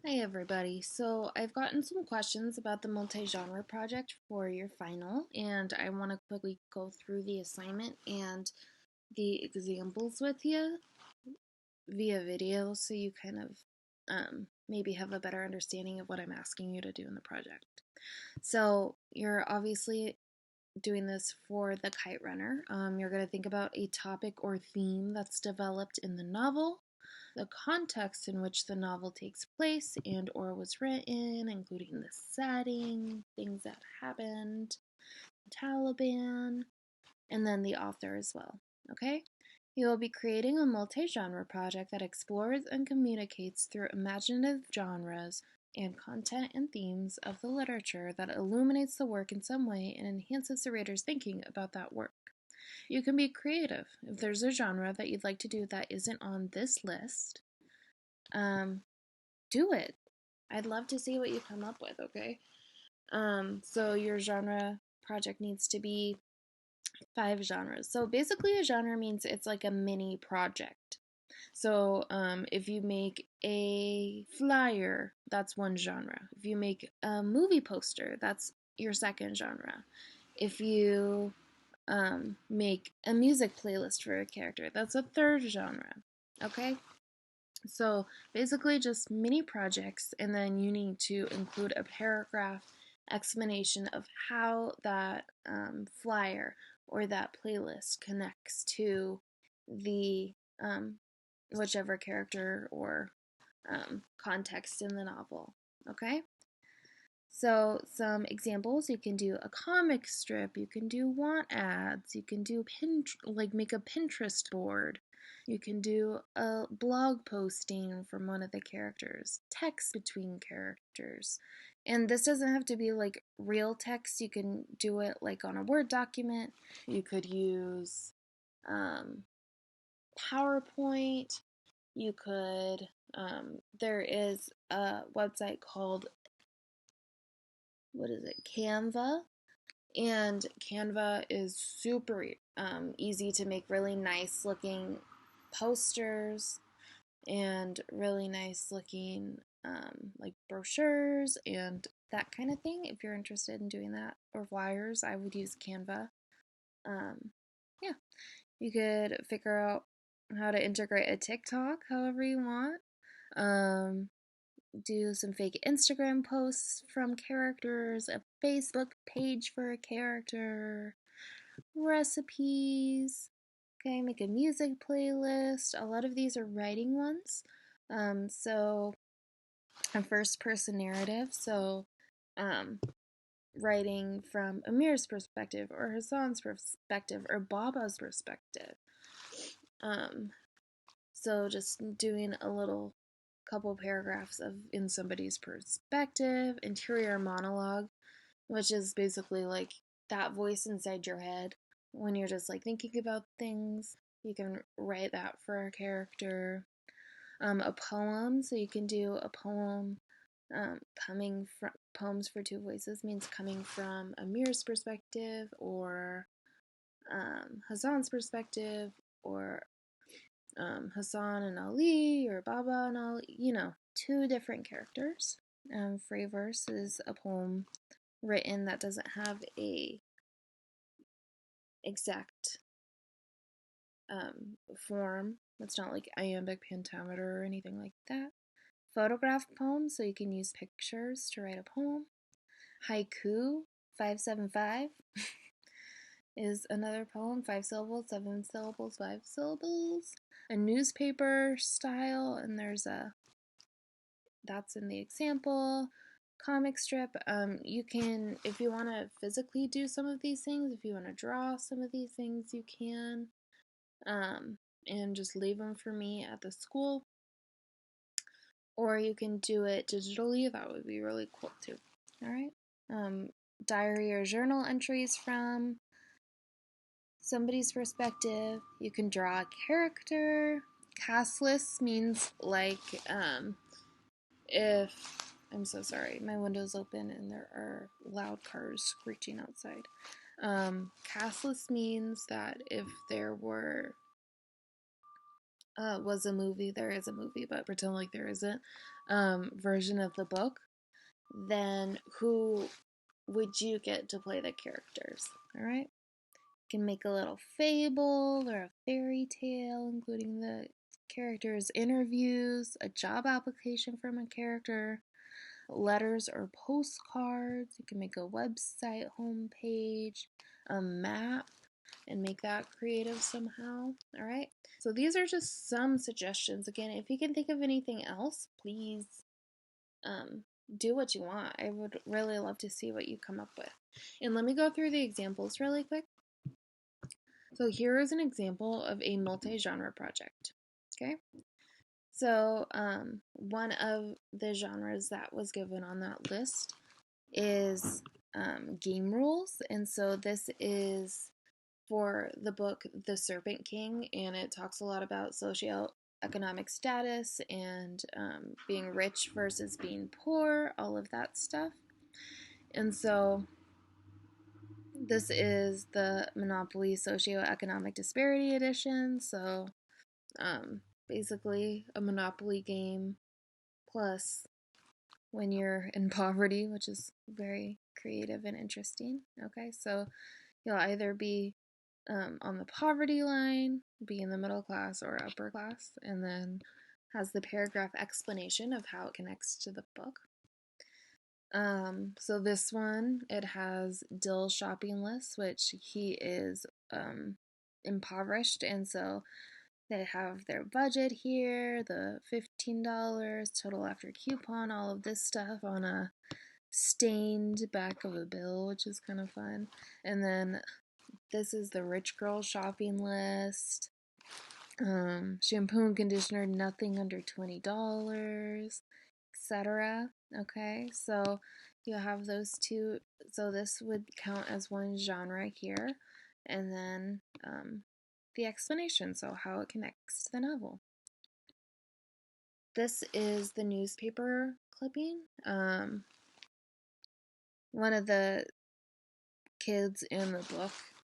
Hi everybody. So I've gotten some questions about the multi-genre project for your final, and I want to quickly go through the assignment and the examples with you via video so you kind of maybe have a better understanding of what I'm asking you to do in the project. So you're obviously doing this for the Kite Runner. You're going to think about a topic or theme that's developed in the novel, the context in which the novel takes place and or was written, including the setting, things that happened, the Taliban, and then the author as well. Okay? You will be creating a multi-genre project that explores and communicates through imaginative genres and content and themes of the literature that illuminates the work in some way and enhances the reader's thinking about that work. You can be creative. If there's a genre that you'd like to do that isn't on this list, do it. I'd love to see what you come up with, okay? So your genre project needs to be 5 genres. So basically, a genre means it's like a mini project. So if you make a flyer, that's one genre. If you make a movie poster, that's your second genre. If you make a music playlist for a character, that's a third genre. Okay? So basically, just mini projects, and then you need to include a paragraph explanation of how that flyer or that playlist connects to the whichever character or context in the novel. Okay? So, some examples, you can do a comic strip, you can do want ads, you can do make a Pinterest board, you can do a blog posting from one of the characters, text between characters. And this doesn't have to be like real text, you can do it like on a Word document. You could use PowerPoint. You could, there is a website called Canva. And Canva is super easy to make really nice looking posters and really nice looking like brochures and that kind of thing. If you're interested in doing that, or flyers, I would use Canva. Yeah, you could figure out how to integrate a TikTok however you want. Um, do some fake Instagram posts from characters, a Facebook page for a character, recipes. Okay, make a music playlist. A lot of these are writing ones. So a first person narrative. So, writing from Amir's perspective, or Hassan's perspective, or Baba's perspective. Um, so just doing a little couple paragraphs of in somebody's perspective, interior monologue, which is basically like that voice inside your head when you're just like thinking about things. You can write that for a character. A poem, so you can do a poem coming from poems for two voices means coming from Amir's perspective or Hassan's perspective or Hassan and Ali or Baba and Ali, two different characters. Free verse is a poem written that doesn't have a exact form. It's not like iambic pentameter or anything like that. Photograph poem, so you can use pictures to write a poem. Haiku, 575, is another poem. 5 syllables, 7 syllables, 5 syllables. A newspaper style, and that's in the example. Comic strip, you can, if you want to physically do some of these things, if you want to draw some of these things, you can, and just leave them for me at the school. Or you can do it digitally, that would be really cool too. All right. Diary or journal entries from somebody's perspective. You can draw a character. Cast lists means like if I'm so sorry, my window's open and there are loud cars screeching outside. Cast list means that if there was a movie, there is a movie, but pretend like there isn't. version of the book, then who would you get to play the characters? All right. You can make a little fable or a fairy tale, including the characters' interviews, a job application from a character, letters or postcards. You can make a website homepage, a map, and make that creative somehow. All right. So these are just some suggestions. Again, if you can think of anything else, please do what you want. I would really love to see what you come up with. And let me go through the examples really quick. So here is an example of a multi-genre project. Okay. So one of the genres that was given on that list is game rules. And so this is for the book The Serpent King, and it talks a lot about socioeconomic status and being rich versus being poor, all of that stuff. And so this is the Monopoly Socioeconomic Disparity Edition. So basically a Monopoly game plus when you're in poverty, which is very creative and interesting. Okay, so you'll either be on the poverty line, be in the middle class or upper class, and then has the paragraph explanation of how it connects to the book. So this one, it has Dill's shopping list, which he is impoverished, and so they have their budget here, the $15 total after coupon, all of this stuff on a stained back of a bill, which is kind of fun. And then this is the rich girl shopping list. Shampoo and conditioner, nothing under $20, etc. Okay, so you have those two. So this would count as one genre here. And then the explanation, so how it connects to the novel. This is the newspaper clipping. One of the kids in the book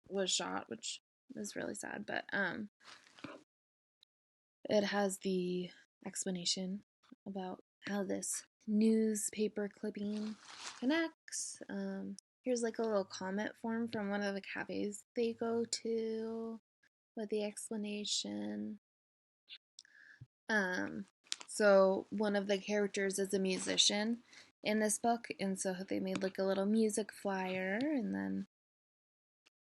was shot, which is really sad, but it has the explanation about how this newspaper clipping connects. Here's like a little comment form from one of the cafes they go to with the explanation. So one of the characters is a musician in this book, and so they made like a little music flyer, and then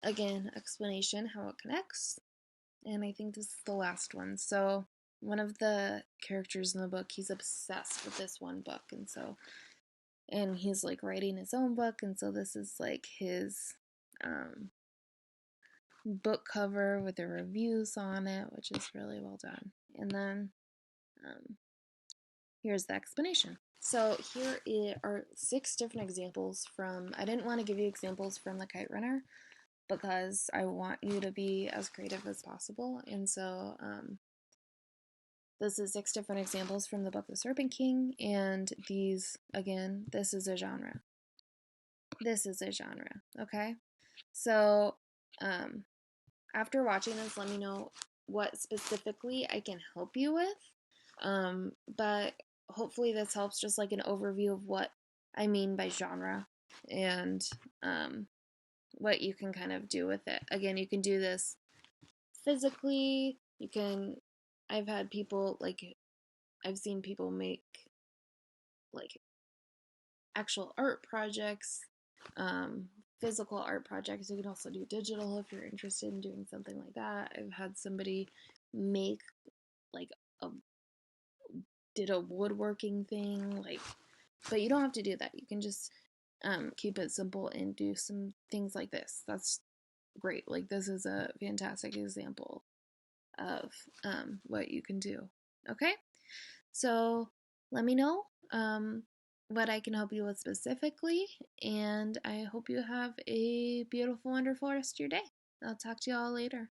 again, explanation how it connects. And I think this is the last one. So one of the characters in the book, he's obsessed with this one book, and he's like writing his own book, and so this is like his book cover with the reviews on it, which is really well done. And then here's the explanation. So here are 6 different examples from, I didn't want to give you examples from the Kite Runner because I want you to be as creative as possible. And so this is 6 different examples from the book The Serpent King, and these, again, this is a genre. This is a genre, okay? So after watching this, let me know what specifically I can help you with. But hopefully this helps, just like an overview of what I mean by genre and what you can kind of do with it. Again, you can do this physically. I've had people, I've seen people make like actual art projects, physical art projects. You can also do digital if you're interested in doing something like that. I've had somebody make did a woodworking thing, but you don't have to do that. You can just keep it simple and do some things like this. That's great. Like, this is a fantastic example of what you can do. Okay, so let me know what I can help you with specifically, and I hope you have a beautiful, wonderful rest of your day. I'll talk to you all later.